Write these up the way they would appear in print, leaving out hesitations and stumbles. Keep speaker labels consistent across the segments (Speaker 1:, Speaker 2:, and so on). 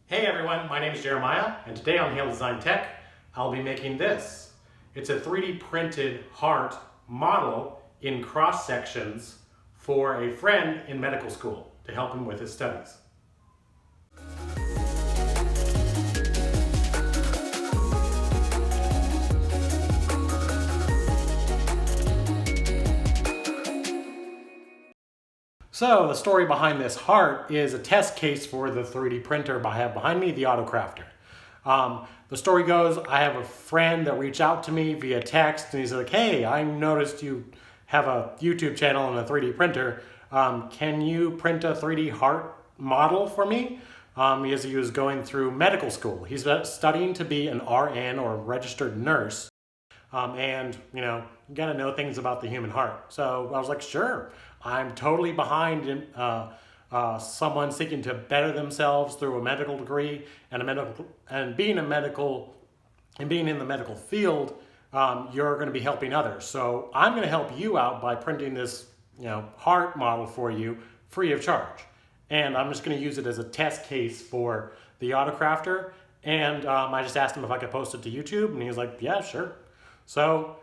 Speaker 1: Hey everyone, my name is Jeremiah, and today on Hail Design Tech, I'll be making this. It's a 3D printed heart model in cross sections for a friend in medical school to help him with his studies. So the story behind this heart is a test case for the 3D printer I have behind me, the AutoCrafter. The story goes, I have a friend that reached out to me via text and he's like, hey, I noticed you have a YouTube channel and a 3D printer. Can you print a 3D heart model for me? Because he was going through medical school. He's studying to be an RN or a registered nurse. And you gotta know things about the human heart. So I was like, sure, I'm totally behind in someone seeking to better themselves through a medical degree and being in the medical field. You're going to be helping others. So I'm going to help you out by printing this heart model for you free of charge. And I'm just going to use it as a test case for the AutoCrafter. And I just asked him if I could post it to YouTube, and he was like, yeah, sure. So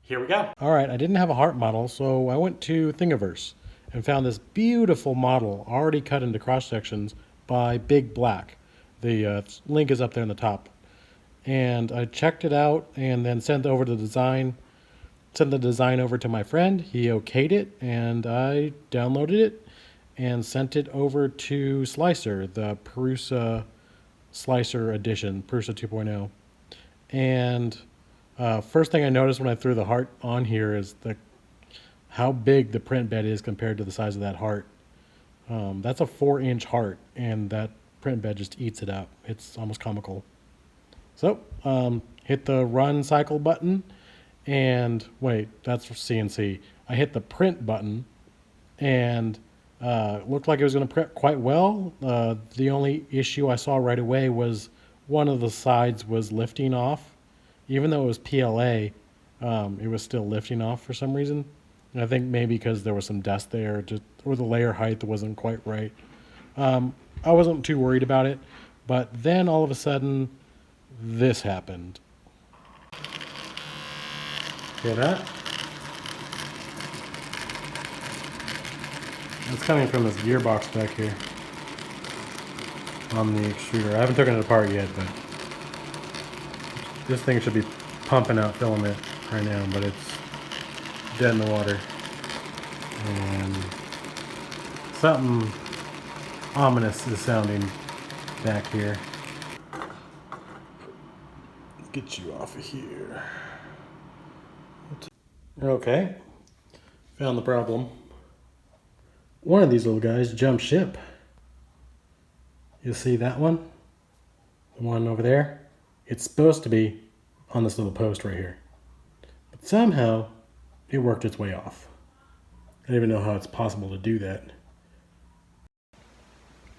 Speaker 1: here we go. All right, I didn't have a heart model, so I went to Thingiverse and found this beautiful model already cut into cross sections by Big Black. The link is up there in the top. And I checked it out and then sent the design over to my friend. He okayed it, and I downloaded it and sent it over to Slicer, the Prusa Slicer edition, Prusa 2.0. And first thing I noticed when I threw the heart on here is how big the print bed is compared to the size of that heart. That's a 4-inch heart, and that print bed just eats it up. It's almost comical. So hit the run cycle button, and wait, that's for CNC. I hit the print button, and looked like it was going to print quite well. The only issue I saw right away was one of the sides was lifting off. Even though it was PLA, it was still lifting off for some reason. And I think maybe because there was some dust there, or the layer height wasn't quite right. I wasn't too worried about it, but then all of a sudden, this happened. Hear that? It's coming from this gearbox back here on the extruder. I haven't taken it apart yet, but this thing should be pumping out filament right now, but it's dead in the water. And something ominous is sounding back here. Get you off of here. Okay, found the problem. One of these little guys jumped ship. You see that one? The one over there? It's supposed to be on this little post right here. But somehow, it worked its way off. I don't even know how it's possible to do that.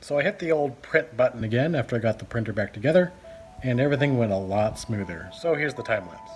Speaker 1: So I hit the old print button again after I got the printer back together, and everything went a lot smoother. So here's the time lapse.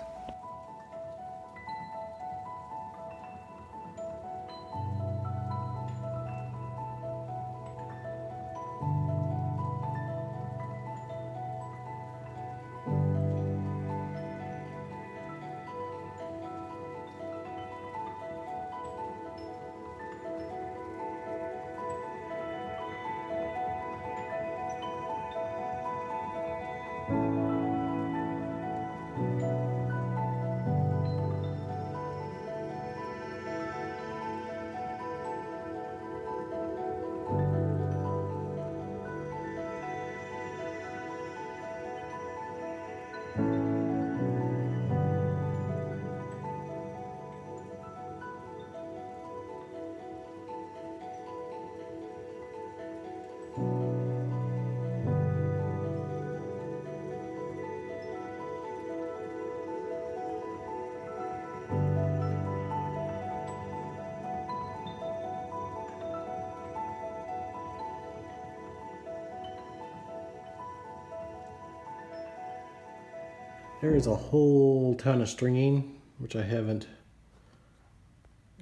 Speaker 1: There is a whole ton of stringing, which I haven't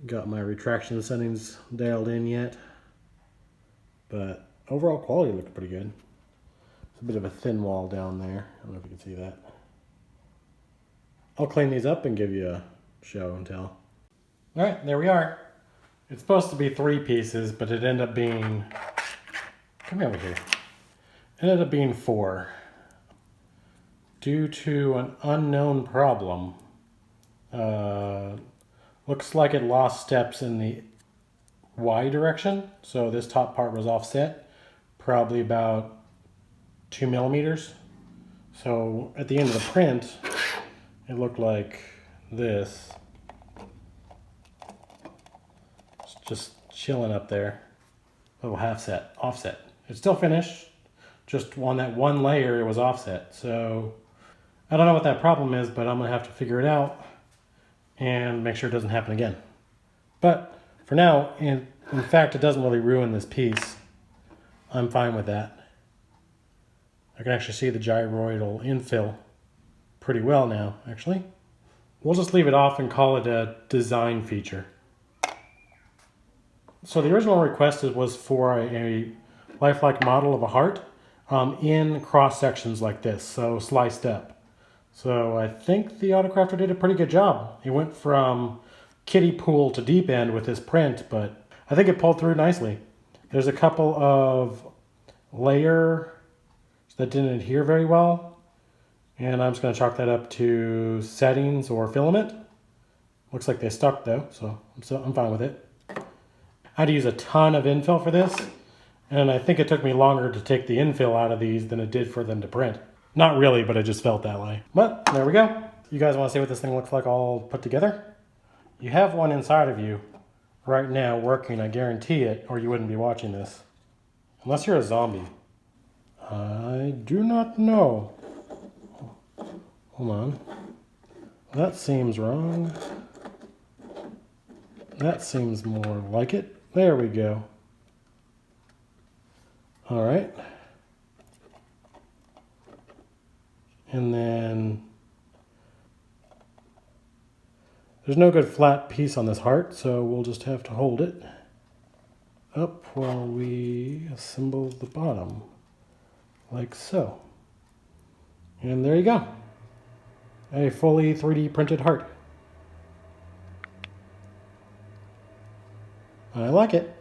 Speaker 1: got my retraction settings dialed in yet, but overall quality looked pretty good. a bit of a thin wall down there. I don't know if you can see that. I'll clean these up and give you a show and tell. All right, there we are. It's supposed to be 3 pieces, but it ended up being, come over here. It ended up being 4. Due to an unknown problem. Looks like it lost steps in the Y direction. So this top part was offset, probably about 2 millimeters. So at the end of the print, it looked like this. It's just chilling up there. Little offset. It's still finished. Just on that one layer, it was offset. So I don't know what that problem is, but I'm gonna have to figure it out and make sure it doesn't happen again. But for now, in fact, it doesn't really ruin this piece. I'm fine with that. I can actually see the gyroidal infill pretty well now, actually. We'll just leave it off and call it a design feature. So the original request was for a lifelike model of a heart in cross sections like this, so sliced up. So I think the AutoCrafter did a pretty good job. He went from kiddie pool to deep end with his print, but I think it pulled through nicely. There's a couple of layers that didn't adhere very well, and I'm just going to chalk that up to settings or filament. Looks like they stuck though, so I'm fine with it. I had to use a ton of infill for this, and I think it took me longer to take the infill out of these than it did for them to print. Not really, but it just felt that way. But there we go. You guys want to see what this thing looks like all put together? You have one inside of you right now working, I guarantee it, or you wouldn't be watching this. Unless you're a zombie. I do not know. Hold on. That seems wrong. That seems more like it. There we go. All right. And then there's no good flat piece on this heart, so we'll just have to hold it up while we assemble the bottom, like so. And there you go. A fully 3D printed heart. I like it.